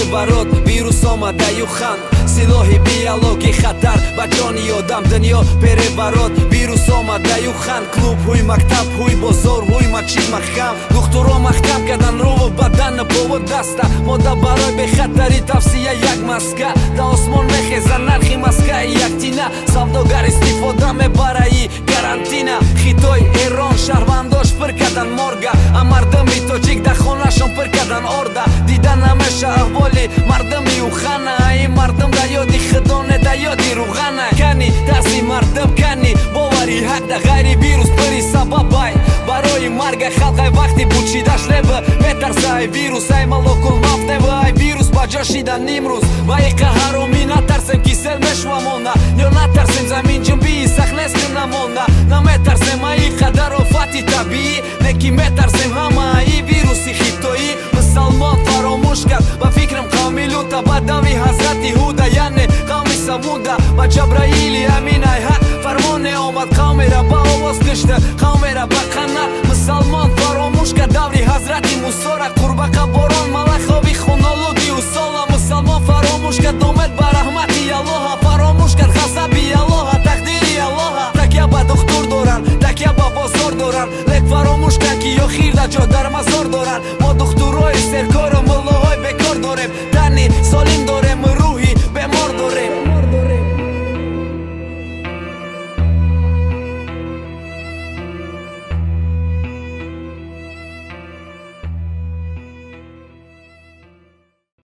переворот, вирус омадаю хан, силоҳи биологӣ хатар ба ҷони одам. Дунё переворот, вирус омадаю хан, клуб ҳуй мактаб ҳуй бозор ҳуй мачид махкам, духтуро махкам кардан рӯву бадан повод даста. мода барои бехатарӣ тавсия як маска, да осмон мехеза нархи маскаи яктина, савдогар истифода мебараи карантина. Хитой Эрон шаҳрвандош пир кардан морга, а мардами тоҷик да хонашон пир кардан орда. дида намеша аҳволи мардами ухана, ин мардам да ёди хидоне да ёди руғана. кани дарси мардам кани бовари ҳақ да ғайри вирус пири сабабай, барои марга халқай вақти бучидаш леба метарса ай вирус, ай малокул мафтева ай вирус ба ҷошидан нимрӯз. ва и қаҳаромӣ натарсем ки сел мешвамона, ё натарсем замин ҷунбии сахнеским намона. наметарсем аи қадар офати табиӣ, неки метарсем ҳама аи вируси хитоӣ. мусалмон фаромӯш кард ба фикрам қавми лута, ба дави ҳазрати ҳуда яъне қавми самуда. ба ҷабраили амин ай ҳақ фармоне омад, қавмеро ба овоз кишта қавмеро ба қанат. мусалмон фаромӯш кард даври ҳазрати мусора, қурбақа борон малахови хунолуди усола. мусалмон фаромӯш кард омед ба раҳмати аллоҳа, фаромӯш кард ғазаби аллоҳа, тақдири аллоҳа. такя ба духтур доранд, такя ба бозор доранд, лек фаромӯш кард ки охир да ҷо дар мазор доранд. мо